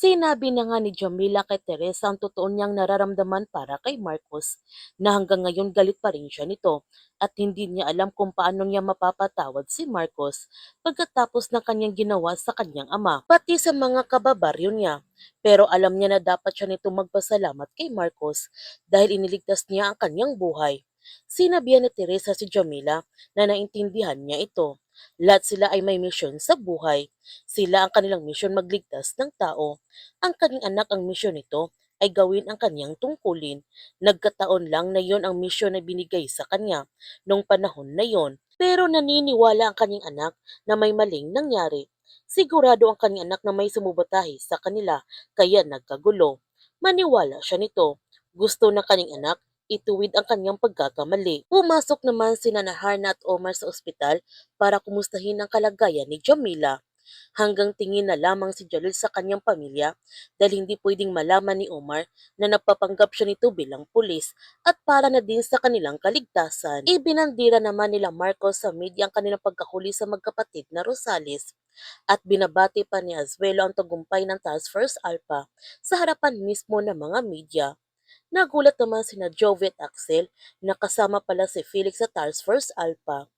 Sinabi na nga ni Jamila kay Teresa ang totoo niyang nararamdaman para kay Marcos na hanggang ngayon galit pa rin siya nito at hindi niya alam kung paano niya mapapatawad si Marcos pagkatapos ng kanyang ginawa sa kanyang ama, pati sa mga kababaryo niya. Pero alam niya na dapat siya nito magpasalamat kay Marcos dahil iniligtas niya ang kanyang buhay. Sinabihan ni Teresa si Jamila na naintindihan niya ito. Lahat sila ay may misyon sa buhay. Sila ang kanilang misyon magligtas ng tao. Ang kanyang anak ang misyon nito ay gawin ang kanyang tungkulin. Nagkataon lang na yon ang misyon na binigay sa kanya noong panahon na yon. Pero naniniwala ang kanyang anak na may maling nangyari. Sigurado ang kanyang anak na may sumubotahe sa kanila kaya nagkagulo. Maniwala siya nito. Gusto ng kanyang anak ituwid ang kanyang pagkakamali. Pumasok naman sina Harna at Omar sa ospital para kumustahin ang kalagayan ni Jamila. Hanggang tingin na lamang si Jalil sa kanyang pamilya dahil hindi pwedeng malaman ni Omar na napapanggap siya nito bilang pulis at para na din sa kanilang kaligtasan. Ibinandira naman nila Marcos sa media ang kanilang pagkahuli sa magkapatid na Rosales at binabati pa ni Azuelo ang tagumpay ng Task Force Alpha sa harapan mismo ng mga media. Nagulat naman sina Jovi at Axel na kasama pala si Felix sa Task Force Alpha.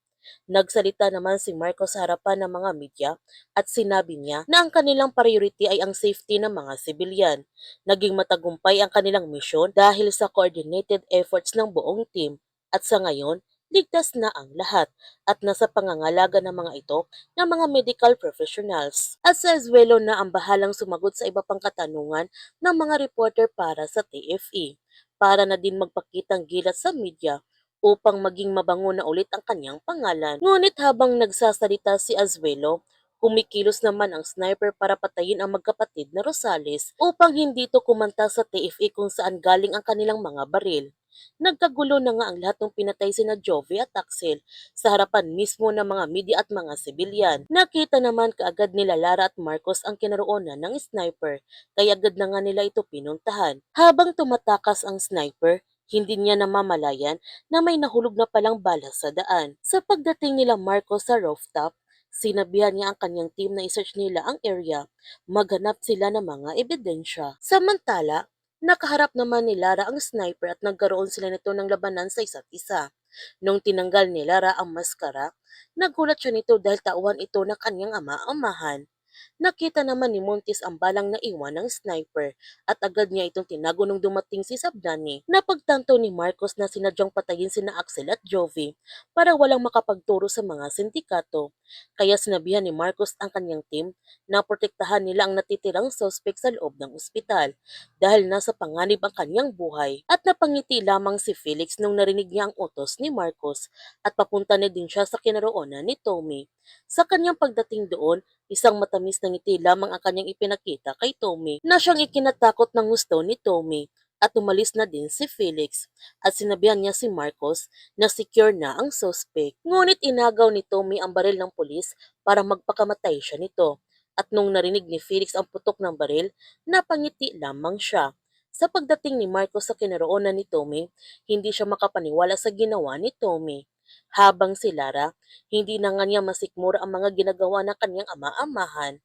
Nagsalita naman si Marcos sa harapan ng mga media at sinabi niya na ang kanilang priority ay ang safety ng mga sibilyan. Naging matagumpay ang kanilang misyon dahil sa coordinated efforts ng buong team at sa ngayon, ligtas na ang lahat at nasa pangangalaga ng mga ito ng mga medical professionals. At sa Azuelo na ang bahalang sumagot sa iba pang katanungan ng mga reporter para sa TFE para na din magpakitang gilat sa media upang maging mabango na ulit ang kanyang pangalan. Ngunit habang nagsasalita si Azuelo, kumikilos naman ang sniper para patayin ang magkapatid na Rosales upang hindi ito kumanta sa TFE kung saan galing ang kanilang mga baril. Nagkagulo na nga ang lahat ng pinatay sina Jovi at Axel sa harapan mismo ng mga media at mga sibilyan. Nakita naman kaagad nila Lara at Marcos ang kinaroonan ng sniper, kaya agad na nga nila ito pinuntahan. Habang tumatakas ang sniper, hindi niya namamalayan na may nahulog na palang bala sa daan. Sa pagdating nila Marcos sa rooftop, sinabihan niya ang kanyang team na isearch nila ang area, maghanap sila ng mga ebidensya. Samantala, nakaharap naman ni Lara ang sniper at nagkaroon sila nito ng labanan sa isa't isa. Nung tinanggal ni Lara ang maskara, nagulat siya nito dahil tauhan ito ng kanyang ama-amahan. Nakita naman ni Montes ang balang naiwan ng sniper at agad niya itong tinago nung dumating si Sabdani. Napagtanto ni Marcos na sinadyang patayin sina Axel at Jovi para walang makapagturo sa mga sindikato. Kaya sinabihan ni Marcos ang kanyang team na protektahan nila ang natitirang suspect sa loob ng ospital dahil nasa panganib ang kanyang buhay. At napangiti lamang si Felix nung narinig niya ang utos ni Marcos at papunta na din siya sa kinaroonan ni Tommy. Sa kanyang pagdating doon, isang matamis na ngiti lamang ang kanyang ipinakita kay Tommy na siyang ikinatakot ng gusto ni Tommy at umalis na din si Felix at sinabihan niya si Marcos na secure na ang suspect. Ngunit inagaw ni Tommy ang baril ng pulis para magpakamatay siya nito at nung narinig ni Felix ang putok ng baril, napangiti lamang siya. Sa pagdating ni Marcos sa kinaroonan ni Tommy, hindi siya makapaniwala sa ginawa ni Tommy. Habang si Lara, hindi na nga niya masikmura ang mga ginagawa ng kanyang ama-amahan.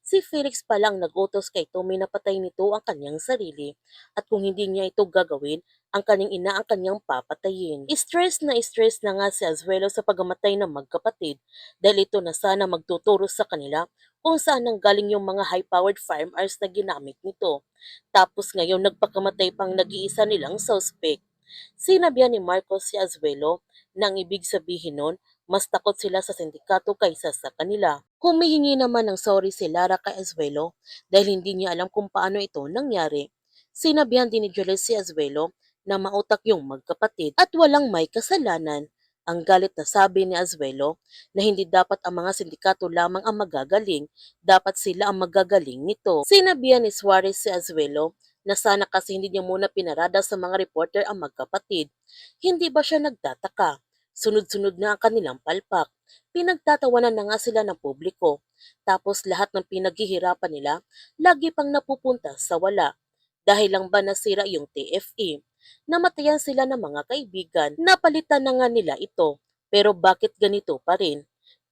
Si Felix pa lang nag-utos kay Tommy na patay nito ang kanyang sarili at kung hindi niya ito gagawin, ang kanyang ina ang kanyang papatayin. Stress na nga si Azuelo sa pagamatay ng magkapatid dahil ito na sana magtuturo sa kanila kung saan nanggaling yung mga high-powered firearms na ginamit nito. Tapos ngayon nagpakamatay pang nag-iisa nilang suspect. Sinabihan ni Marcos si Azuelo na ang ibig sabihin nun, mas takot sila sa sindikato kaysa sa kanila. Humihingi naman ng sorry si Lara kay Azuelo dahil hindi niya alam kung paano ito nangyari. Sinabihan din ni Julius si Azuelo na mautak yung magkapatid at walang may kasalanan. Ang galit na sabi ni Azuelo na hindi dapat ang mga sindikato lamang ang magagaling, dapat sila ang magagaling nito. Sinabihan ni Suarez si Azuelo na sana kasi hindi niya muna pinarada sa mga reporter ang magkapatid. Hindi ba siya nagtataka? Sunod-sunod na ang kanilang palpak. Pinagtatawanan na nga sila ng publiko. Tapos lahat ng pinaghihirapan nila, lagi pang napupunta sa wala. Dahil lang ba nasira yung TFE? Namatayan sila ng mga kaibigan. Napalitan na nga nila ito. Pero bakit ganito pa rin?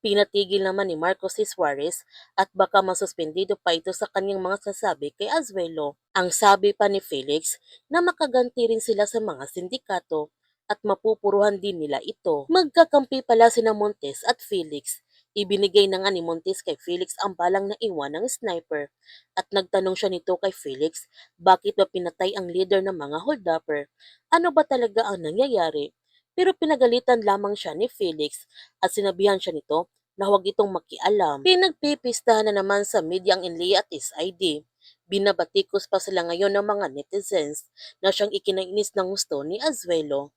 Pinatigil naman ni Marcos si Suarez at baka masuspendido pa ito sa kanyang mga sasabi kay Azuelo. Ang sabi pa ni Felix na makaganti rin sila sa mga sindikato at mapupuruhan din nila ito. Magkakampi pala sina Montes at Felix. Ibinigay na nga ni Montes kay Felix ang balang na iwan ng sniper at nagtanong siya nito kay Felix bakit ba pinatay ang leader ng mga holdupper. Ano ba talaga ang nangyayari? Pero pinagalitan lamang siya ni Felix at sinabihan siya nito na huwag itong makialam. Pinagpipistahan na naman sa media ang Enlia at SID. Binabatikos pa sila ngayon ng mga netizens na siyang ikinainis ng gusto ni Azuelo.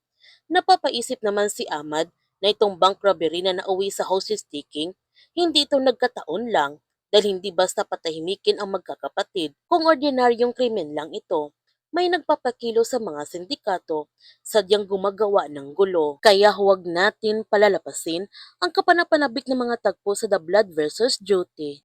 Napapaisip naman si Ahmad na itong bank robbery na nauwi sa hostage taking, hindi ito nagkataon lang dahil hindi basta patahimikin ang magkakapatid kung ordinaryong krimen lang ito. May nagpapakilo sa mga sindikato, sadyang gumagawa ng gulo. Kaya huwag natin palalapasin ang kapanapanabik ng mga tagpo sa The Blood versus Duty.